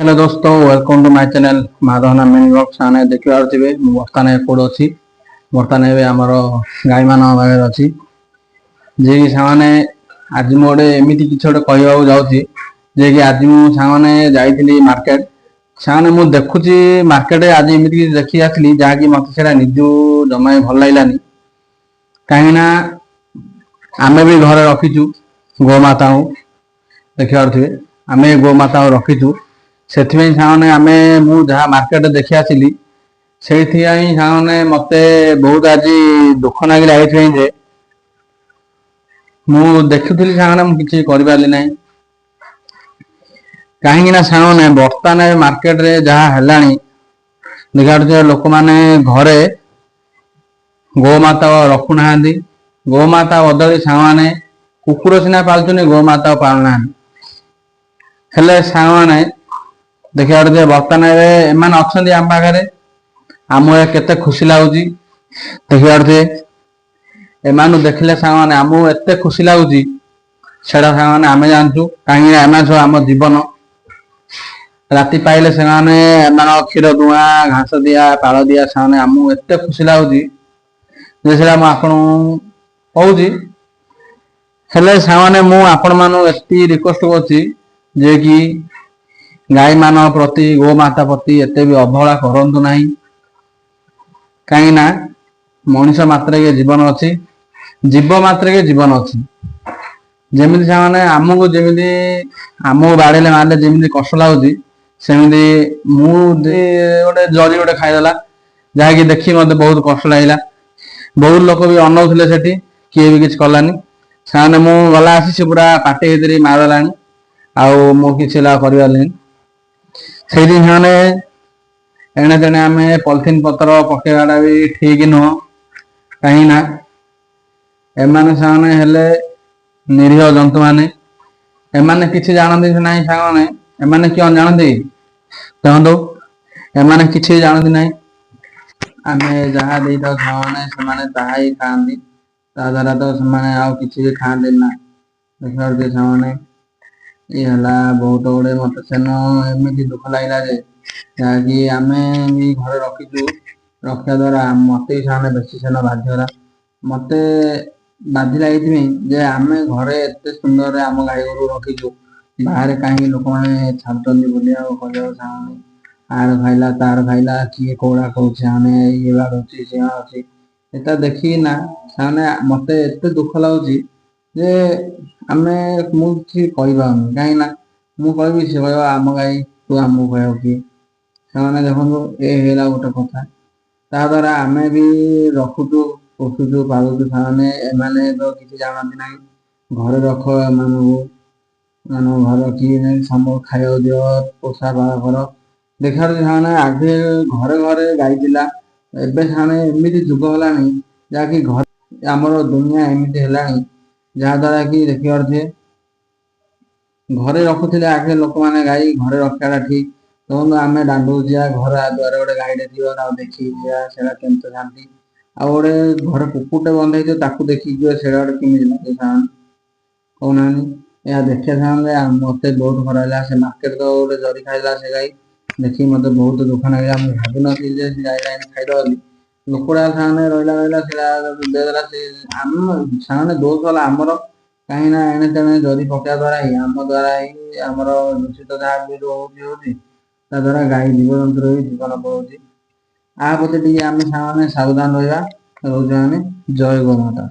Hello दोस्तों, welcome to my channel माधवना mini blog साने देखि पारथिबे। वर्तमान एपड अछि वर्तमान एबे हमर गाय मान भागे अछि जे कि साने आज मोडे एमिति किछ गोटे कहबाऊ जाउछि जे कि आज मु साने जाइथिली मार्केट। साने मु देखुछि मार्केट आज एमिति देखि आथली जा कि मते सेरा निजु जमाय भल लागिलानी। काहे ना आमे भी घर रखिछु गोमाता देखि पारथिबे। आमे गोमाता रखिछु सेथिमें साने आमे मु जहा मार्केट देखि आसिली सेथियाई साने मते बहुत आज दुख लागिला एथि जे मु देखुथिली साने मु किछि करि पारली नै। काहे ना साने वर्तमान मार्केट रे जहा हलानी निगाडुचे लोक माने घरे गोमाता रखु नाहांदी। गोमाता बदली साने कुकुर सिना पालचुनी गोमाता पालना हेले साने देखिए बर्तमान एमान अच्छा आम पाखे आम केते खुशी लगुच देखिए एमान देखिले साने आम एत खुशी लगुच से आम जानचु कहीं सब आम जीवन राति पाइले से क्षीर दुआ घास दिया पाल दिया से आम एत खुशी लगुच आपन कहूँ हेले साने मु आपण मानु एति रिक्वेस्ट करछि जे कि गाय मान प्रति गोमाता प्रति एते भी अवहेला करंतु नाही। कहीं ना मनीष मात्र के जीवन अच्छी जीव मात्र के जीवन अच्छी जमी से आमको जमी आमको बाड़े मारे जमी कष्ट लगुच सेमती गोटे जरी गोटे खाईदेला जहाँकि देखी मत बहुत कष्ट लगे। बहुत लोक भी अनौले से किए भी किसी कलानी से मु गला आसी से पूरा पाटे भीतर मारदेला आउ मु कि कर से एणे तेणे आम पॉलिथिन पत्र पकेवाटा भी ठीक नुह। कहीं ना एमाने साने हेले निरीह जंतु माने एमाने किछि जानते ना साने एमाने क्यों जानते देखो एमाने किछि जानते ना आम जहाँ दे था साने ताहा ही खाती ता द्वारा तो से आउ किछि भी खाते ना देखिए साने ये बहुत गुड़े मत सेन एमती दुख लगे जहाँकि आम भी घर रखीचु रखा द्वारा मत भी बेसी सेन बाध्यरा मत बाधिला ये आम घरे एत सुंदर आम गाई गोरु रखीचु बाहर कहीं लोक मैंने छाड़ती बोली आर खाइला तार खाइला किए कौड़ा कौन ये बाड़ी सी अच्छी एटा देखी ना मत एत दुख लगुच जे आम मुझे कही कहीं मु कह सी कह आम गाई तू आमको कह कि से देखो ये गोटे कथा ता द्वारा आम भी रखुचु पोषुचु पालुचु एमाने तो किसी जानती ना घर रख मान घर किए सब खाया दिव पोषा पाल कर देखा आगे घरे घरे गाई थिला एबे एमती जुग होलानी जहाँकि घर आमर दुनिया एमती है जहाँ द्वारा कि देखी पारे घरे रखुले आगे लोक मैंने गाई घरे रखा ठीक देखो आम दांडू जा घर द्वार गोटे गाईटे थी देखी से केमती जाती आ गोटे घर कुकुरटे बंधे देखी से गोटे कमी लगे कहना यह देखा मत बहुत खराब लगा से मार्केट तो गोटे जरी खाइला से गाई देखी मत बहुत दुख लगे मुझे भावी नी गाई खाईदे लोकड़ा रहा देदेला से दोष है आमर कहीं ना एणे तेणे जरी पकड़ा द्वारा ही आम द्वारा ही आमर दूषित जहाँ भी रोचे द्वारा गाई जीवजंतु भी जीवन पड़ोसी आ प्रति आम सावधान रहा रोचे जय गोमाता।